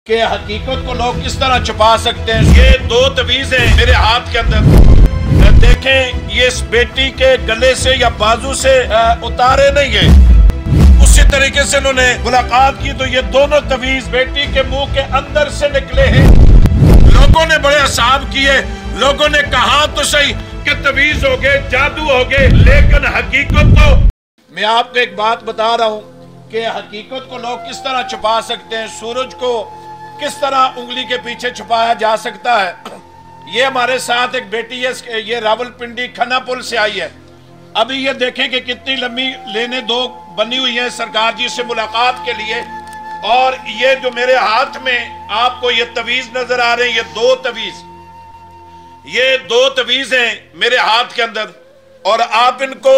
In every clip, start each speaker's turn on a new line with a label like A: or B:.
A: کہ حقیقت کو لوگ کس طرح چھپا سکتے ہیں۔ یہ دو تویز ہیں میرے ہاتھ کے اندر، دیکھیں یہ اس بیٹی کے گلے سے یا بازو سے اتارے نہیں ہیں، اسی طریقے سے انہوں نے ملاقات کی تو یہ دونوں تویز بیٹی کے منہ کے اندر سے نکلے ہیں۔ لوگوں نے بڑے اعصاب کیے، لوگوں نے کہا تو صحیح کہ تویز ہو گئے، جادو ہو گئے، لیکن حقیقت تو میں آپ کو ایک بات بتا رہا ہوں کہ حقیقت کو لوگ کس طرح چھپا سکتے ہیں، سورج کو کس طرح انگلی کے پیچھے چھپایا جا سکتا ہے۔ یہ ہمارے ساتھ ایک بیٹی ہے، یہ راول پنڈی کھنا پل سے آئی ہے۔ ابھی یہ دیکھیں کہ کتنی لمبی لینے دو بنی ہوئی ہیں سرکار جی سے ملاقات کے لیے، اور یہ جو میرے ہاتھ میں آپ کو یہ تویز نظر آ رہے ہیں، یہ دو تویز ہیں میرے ہاتھ کے اندر، اور آپ ان کو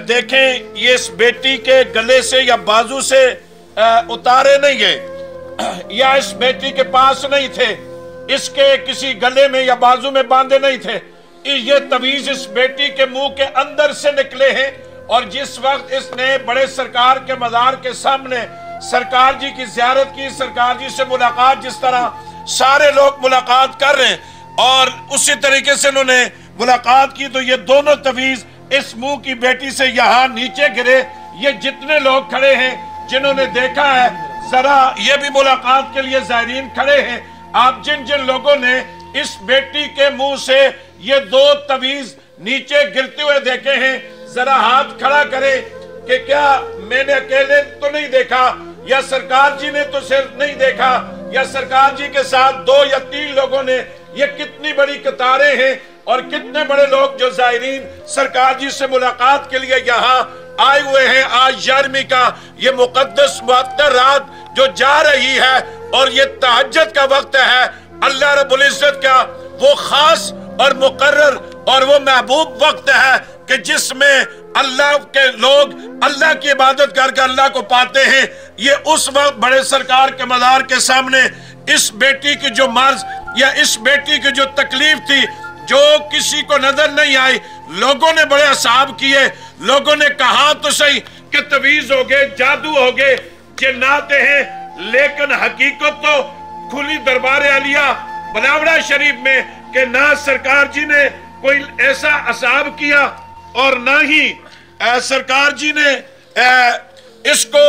A: دیکھیں یہ اس بیٹی کے گلے سے یا بازو سے اتارے نہیں گئے، یا اس بیٹی کے پاس نہیں تھے، اس کے کسی گلے میں یا بازو میں باندھے نہیں تھے۔ یہ تویز اس بیٹی کے منہ کے اندر سے نکلے ہیں، اور جس وقت اس نے بڑے سرکار کے مزار کے سامنے سرکار جی کی زیارت کی، سرکار جی سے ملاقات جس طرح سارے لوگ ملاقات کر رہے ہیں، اور اسی طریقے سے انہوں نے ملاقات کی تو یہ دونوں تویز اس منہ کی بیٹی سے یہاں نیچے گرے۔ یہ جتنے لوگ کھڑے ہیں جنہوں نے دیکھا ہے، ذرا یہ بھی ملاقات کے لیے زائرین کھڑے ہیں، آپ جن لوگوں نے اس بیٹی کے منہ سے یہ دو تویز نیچے گرتے ہوئے دیکھے ہیں، ذرا ہاتھ کھڑا کرے کہ کیا میں نے اکیلے تو نہیں دیکھا، یا سرکار جی نے تو صرف نہیں دیکھا، یا سرکار جی کے ساتھ 2 یا 3 لوگوں نے۔ یہ کتنی بڑی قطاریں ہیں اور کتنے بڑے لوگ جو زائرین سرکار جی سے ملاقات کے لیے یہاں آئے ہوئے ہیں۔ آج 11ویں کا یہ مقدس معطر رات جو جا رہی ہے، اور یہ تہجد کا وقت ہے، اللہ رب العزت کا وہ خاص اور مقرر اور وہ محبوب وقت ہے کہ جس میں اللہ کے لوگ اللہ کی عبادت کر کے اللہ کو پاتے ہیں۔ یہ اس وقت بڑے سرکار کے مزار کے سامنے اس بیٹی کی جو مرض یا اس بیٹی کی جو تکلیف تھی، جو کسی کو نظر نہیں آئی، لوگوں نے بڑے اعصاب کیے، لوگوں نے کہا تو صحیح کہ تویز ہو گئے، جادو ہو گئے، جنات ہیں، لیکن حقیقت تو کھلی دربار عالیہ بلاوڑہ شریف میں کہ نہ سرکار جی نے کوئی ایسا اعصاب کیا، اور نہ ہی سرکار جی نے اس کو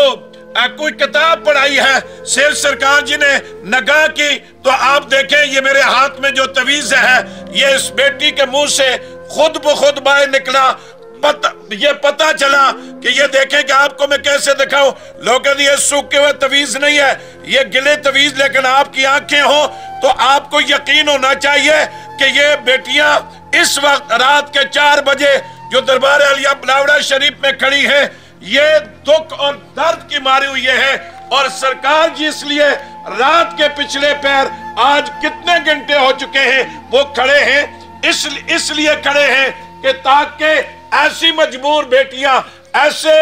A: کوئی کتاب پڑھائی ہے، صرف سرکار جی نے نگاہ کی تو آپ دیکھیں یہ میرے ہاتھ میں جو تویز ہے، یہ اس بیٹی کے منہ سے خود بخود باہر نکلا۔ یہ پتہ چلا کہ یہ دیکھیں کہ آپ کو میں کیسے دکھاؤں، لوگوں یہ سوکھے ہوئے تویز نہیں ہے، یہ گلے تویز، لیکن آپ کی آنکھیں ہوں تو آپ کو یقین ہونا چاہیے کہ یہ بیٹیاں اس وقت رات کے 4 بجے جو دربار عالیہ بلاوڑہ شریف میں کھڑی ہیں، یہ دکھ اور درد کی ماری ہوئی ہے، اور سرکار جی اس لیے رات کے پچھلے پیر آج کتنے گھنٹے ہو چکے ہیں وہ کھڑے ہیں، اس لیے کھڑے ہیں کہ تاکہ ایسی مجبور بیٹیاں، ایسے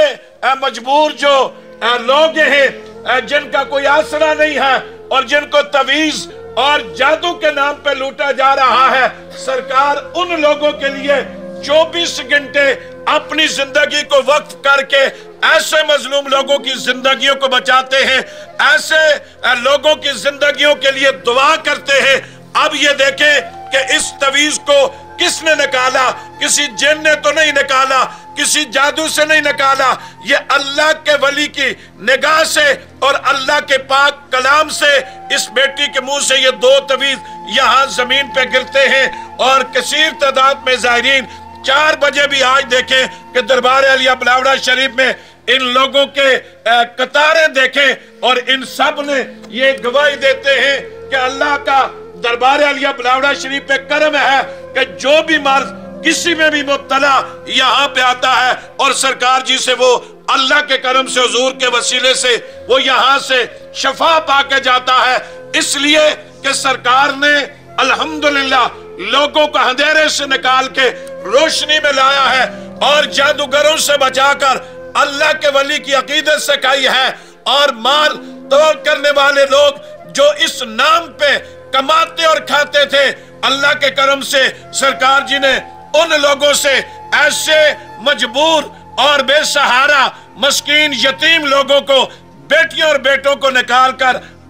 A: مجبور جو لوگ ہیں جن کا کوئی آسرا نہیں ہے اور جن کو تویز اور جادو کے نام پہ لوٹا جا رہا ہے، سرکار ان لوگوں کے لیے 24 گھنٹے اپنی زندگی کو وقف کر کے ایسے مظلوم لوگوں کی زندگیوں کو بچاتے ہیں، ایسے لوگوں کی زندگیوں کے لیے دعا کرتے ہیں۔ اب یہ دیکھیں کہ اس تویز کو کس نے نکالا، کسی جن نے تو نہیں نکالا، کسی جادو سے نہیں نکالا، یہ اللہ کے ولی کی نگاہ سے اور اللہ کے پاک کلام سے اس بیٹی کے منہ سے یہ 2 تویز یہاں زمین پہ گرتے ہیں، اور کثیر تعداد میں زائرین 4 بجے بھی آج دیکھیں کہ دربار عالیہ بلاوڑہ شریف میں ان لوگوں کے قطاریں دیکھیں، اور ان سب نے یہ گواہی دیتے ہیں کہ اللہ کا دربار عالیہ بلاوڑہ شریف پہ کرم ہے کہ جو بھی مرض کسی میں بھی مبتلا یہاں پہ آتا ہے، اور سرکار جی سے وہ اللہ کے کرم سے حضور کے وسیلے سے وہ یہاں سے شفا پا کے جاتا ہے، اس لیے کہ سرکار نے الحمدللہ لوگوں کو اندھیرے سے نکال کے روشنی میں لایا ہے، اور جادوگروں سے بچا کر اللہ کے ولی کی عقیدت سکھائی ہے، اور مال توڑ کرنے والے لوگ جو اس نام پہ کماتے اور کھاتے تھے، اللہ کے کرم سے سرکار جی نے ان لوگوں سے ایسے مجبور اور بے سہارا مسکین یتیم لوگوں کو بیٹیوں اور بیٹوں کو نکال کر